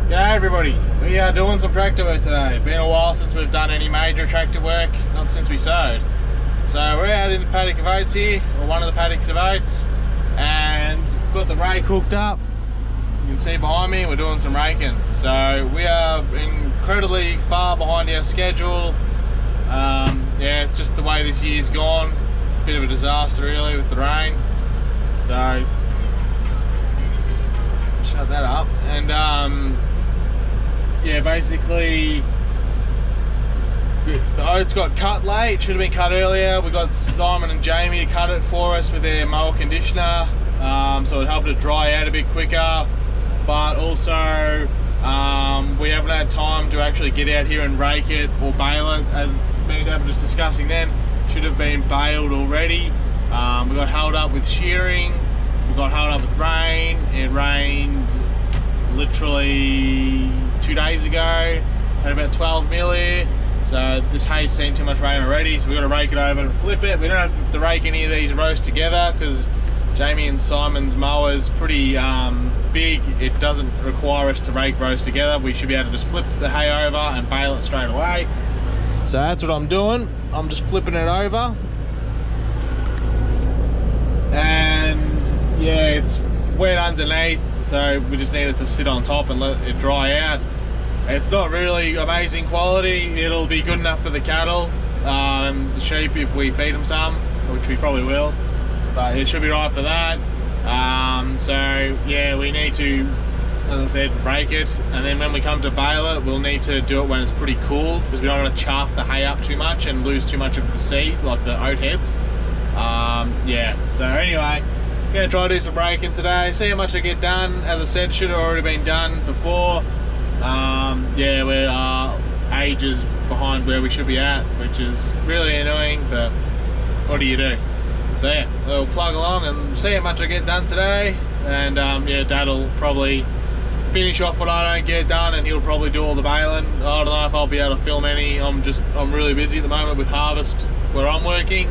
G'day everybody, we are doing some tractor work today. Been a while since we've done any major tractor work, not since we sowed. So we're out in the paddock of oats here, or one of the paddocks of oats, and got the rake hooked up. As you can see behind me, we're doing some raking. So we are incredibly far behind our schedule. Yeah, just the way this year's gone, bit of a disaster really with the rain. So shut that up. And yeah, basically the oats got cut late, should have been cut earlier. We got Simon and Jamie to cut it for us with their mower conditioner, so it helped it dry out a bit quicker, but also we haven't had time to actually get out here and rake it or bale it, as me and Dad were just discussing then. Should have been baled already. We got held up with shearing, we got held up with rain. It rained literally 2 days ago, had about 12 mil here, so this hay's seen too much rain already, so we've got to rake it over and flip it. We don't have to rake any of these rows together because Jamie and Simon's mower is pretty big. It doesn't require us to rake rows together. We should be able to just flip the hay over and bale it straight away. So that's what I'm doing. I'm just flipping it over, and yeah, it's wet underneath, so we just need it to sit on top and let it dry out. It's not really amazing quality. It'll be good enough for the cattle, the sheep if we feed them some, which we probably will, but it should be right for that. So yeah, we need to, as I said, rake it, and then when we come to bale it, we'll need to do it when it's pretty cool, because we don't want to chaff the hay up too much and lose too much of the seed, like the oat heads. Yeah, so anyway, gonna try to do some raking today, see how much I get done. As I said, should have already been done before. Yeah, we are ages behind where we should be at, which is really annoying, but what do you do? So yeah, we'll plug along and see how much I get done today, and yeah, Dad'll probably finish off what I don't get done, and he'll probably do all the baling. I don't know if I'll be able to film any. I'm really busy at the moment with harvest where I'm working.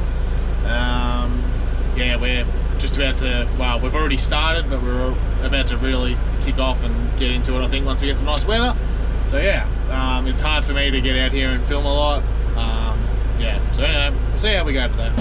Yeah, we're just about to, well, we've already started, but we're about to really kick off and get into it, I think, once we get some nice weather. So yeah, it's hard for me to get out here and film a lot. Yeah, so anyway, we'll see how we go today.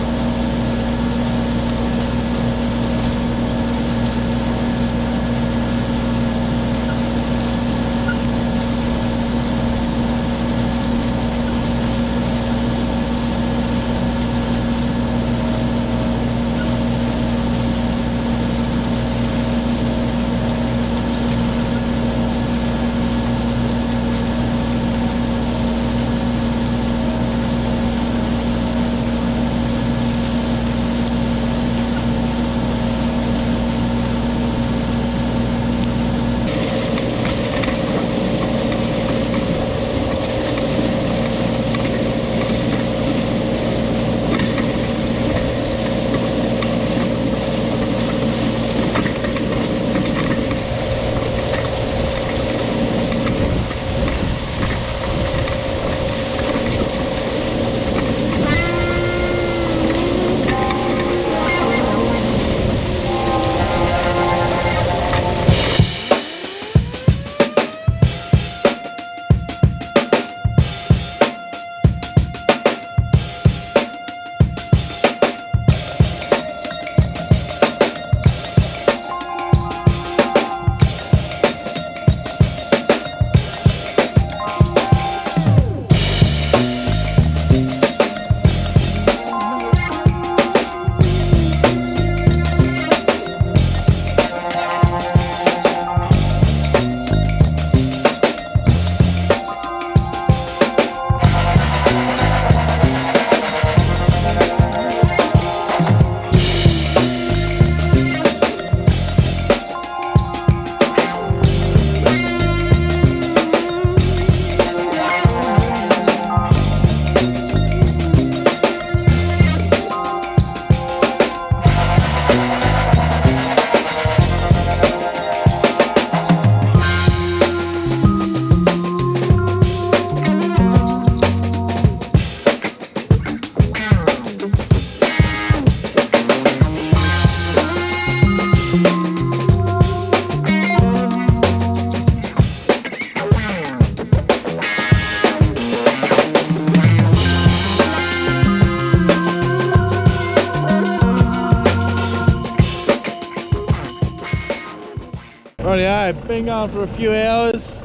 Rightio, been going for a few hours.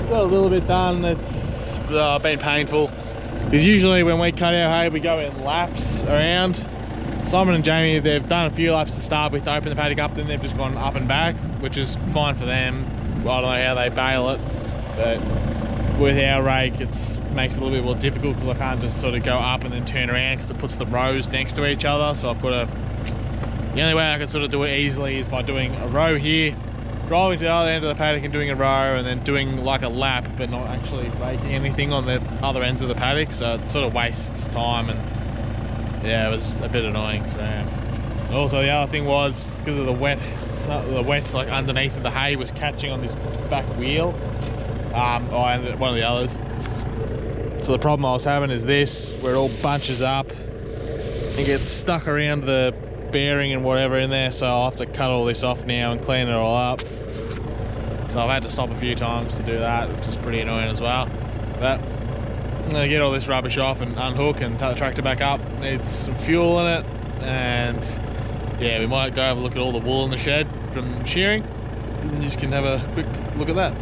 Got a little bit done. It's been painful. Because usually when we cut our hay, we go in laps around. Simon and Jamie, they've done a few laps to start with to open the paddock up, then they've just gone up and back, which is fine for them. I don't know how they bail it, but with our rake, it makes it a little bit more difficult because I can't just sort of go up and then turn around because it puts the rows next to each other. So I've got to, the only way I can sort of do it easily is by doing a row here, driving to the other end of the paddock and doing a row, and then doing like a lap but not actually raking anything on the other ends of the paddock, so it sort of wastes time. And yeah, it was a bit annoying. So also the other thing was because of the wet's like underneath of the hay was catching on this back wheel, and one of the others. So the problem I was having is this, where it all bunches up and gets stuck around the bearing and whatever in there, so I'll have to cut all this off now and clean it all up. So I've had to stop a few times to do that, which is pretty annoying as well. But I'm gonna get all this rubbish off and unhook and take the tractor back up. Needs some fuel in it, and yeah, we might go have a look at all the wool in the shed from shearing, and you just can have a quick look at that.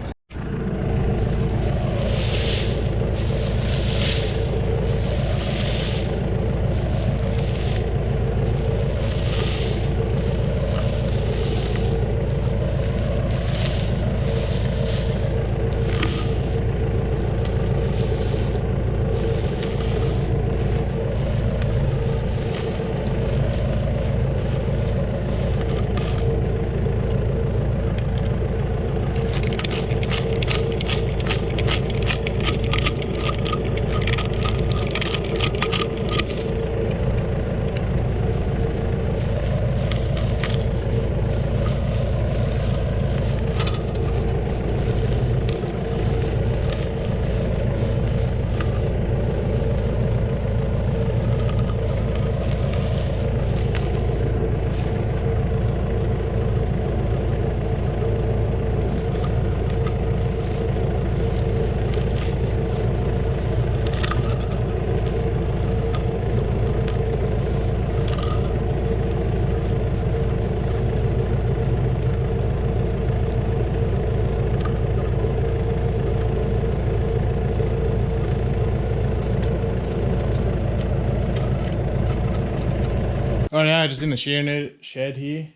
Right now, just in the shearing shed here.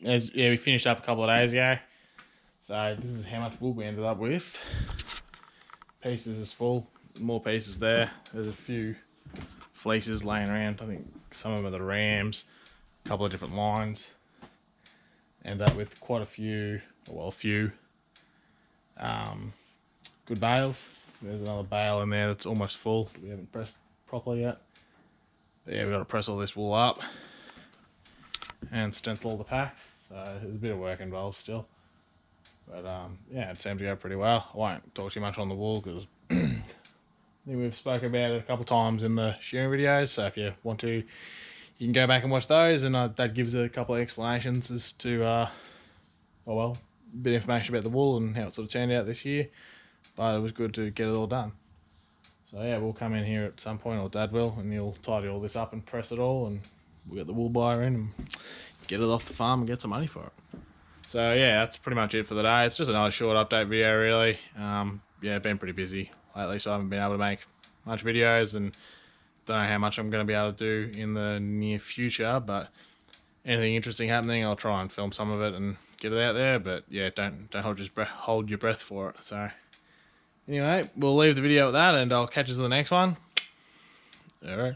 We finished up a couple of days ago. So this is how much wool we ended up with. Pieces is full, more pieces there. There's a few fleeces laying around. I think some of them are the rams, a couple of different lines. Ended up with quite a few, good bales. There's another bale in there that's almost full that we haven't pressed properly yet. But yeah, we've got to press all this wool up and stencil all the packs. So there's a bit of work involved still. But yeah, it seemed to go pretty well. I won't talk too much on the wool because I think we've spoken about it a couple of times in the shearing videos. So if you want to, you can go back and watch those, and that gives a couple of explanations as to, a bit of information about the wool and how it sort of turned out this year. But it was good to get it all done. So yeah, we'll come in here at some point, or Dad will, and he'll tidy all this up and press it all, and we'll get the wool buyer in and get it off the farm and get some money for it. So yeah, that's pretty much it for the day. It's just another short update video really. Yeah, been pretty busy lately, so I haven't been able to make much videos, and don't know how much I'm going to be able to do in the near future, but anything interesting happening, I'll try and film some of it and get it out there. But yeah, don't hold your breath for it. So anyway, we'll leave the video at that, and I'll catch you in the next one. All right.